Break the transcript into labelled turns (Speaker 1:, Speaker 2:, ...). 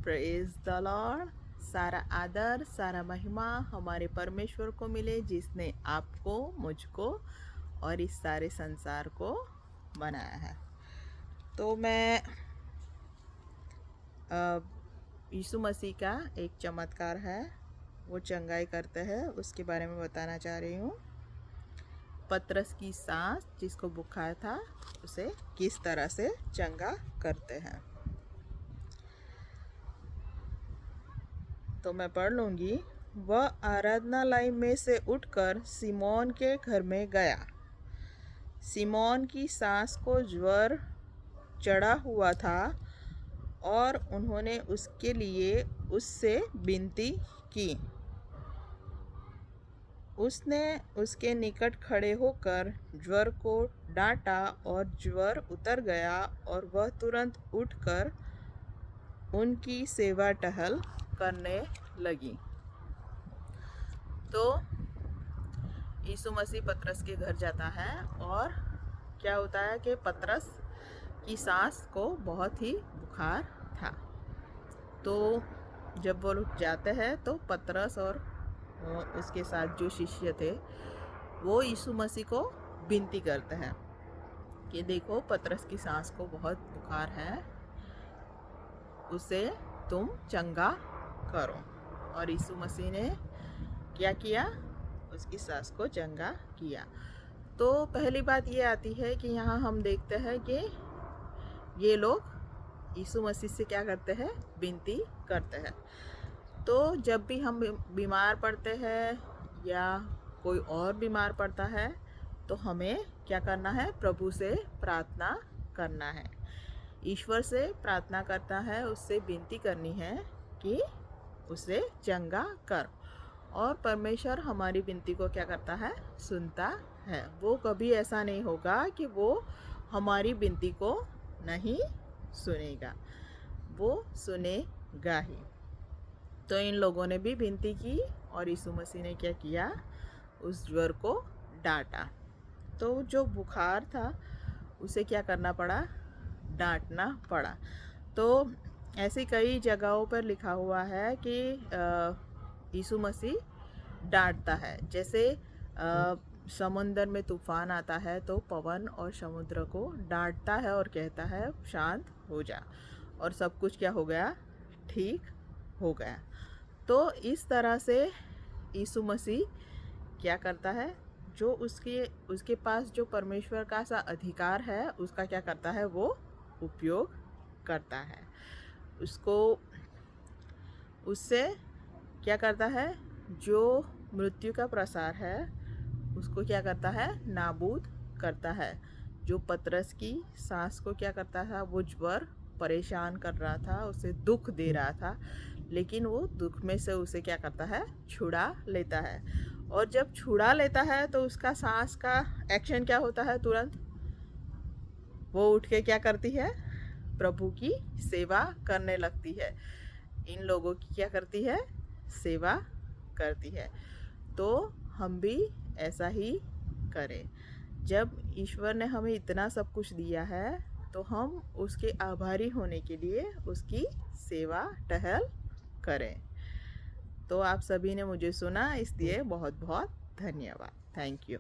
Speaker 1: Praise the Lord. सारा आदर सारा महिमा हमारे परमेश्वर को मिले, जिसने आपको, मुझको और इस सारे संसार को बनाया है। तो मैं यीशु मसीह का एक चमत्कार है, वो चंगाई करते हैं, उसके बारे में बताना चाह रही हूँ। पतरस की सांस, जिसको बुखार था, उसे किस तरह से चंगा करते हैं। तो मैं पढ़ लूँगी। वह आराधनालय में से उठकर सिमोन के घर में गया। सिमोन की सास को ज्वर चढ़ा हुआ था और उन्होंने उसके लिए उससे विनती की। उसने उसके निकट खड़े होकर ज्वर को डांटा और ज्वर उतर गया और वह तुरंत उठकर उनकी सेवा टहल करने लगी। तो यीशु मसीह पतरस के घर जाता है और क्या होता है कि पतरस की सास को बहुत ही बुखार था। तो जब वो लोग जाते हैं तो पतरस और उसके साथ जो शिष्य थे वो यीशु मसीह को विनती करते हैं कि देखो, पतरस की सास को बहुत बुखार है, उसे तुम चंगा करो। और यीशु मसीह ने क्या किया? उसकी सास को चंगा किया। तो पहली बात ये आती है कि यहाँ हम देखते हैं कि ये लोग यीशु मसीह से क्या करते हैं? विनती करते हैं। तो जब भी हम बीमार पड़ते हैं या कोई और बीमार पड़ता है तो हमें क्या करना है? प्रभु से प्रार्थना करना है, ईश्वर से प्रार्थना करता है, उससे विनती करनी है कि उसे चंगा कर। और परमेश्वर हमारी विनती को क्या करता है? सुनता है। वो कभी ऐसा नहीं होगा कि वो हमारी विनती को नहीं सुनेगा, वो सुनेगा ही। तो इन लोगों ने भी विनती की और यीशु मसीह ने क्या किया? उस ज्वर को डांटा। तो जो बुखार था उसे क्या करना पड़ा? डांटना पड़ा। तो ऐसी कई जगहों पर लिखा हुआ है कि यीशु मसीह डांटता है। जैसे समुंदर में तूफान आता है तो पवन और समुद्र को डांटता है और कहता है शांत हो जा, और सब कुछ क्या हो गया? ठीक हो गया। तो इस तरह से यीशु मसीह क्या करता है? जो उसके पास जो परमेश्वर का सा अधिकार है उसका क्या करता है? वो उपयोग करता है। उससे क्या करता है? जो मृत्यु का प्रसार है उसको क्या करता है? नाबूद करता है। जो पतरस की सास को क्या करता था? वो ज्वर परेशान कर रहा था, उसे दुख दे रहा था, लेकिन वो दुख में से उसे क्या करता है? छुड़ा लेता है। और जब छुड़ा लेता है तो उसका सास का एक्शन क्या होता है? तुरंत वो उठ के क्या करती है? प्रभु की सेवा करने लगती है। इन लोगों की क्या करती है? सेवा करती है। तो हम भी ऐसा ही करें। जब ईश्वर ने हमें इतना सब कुछ दिया है तो हम उसके आभारी होने के लिए उसकी सेवा टहल करें। तो आप सभी ने मुझे सुना, इसलिए बहुत बहुत धन्यवाद। Thank you.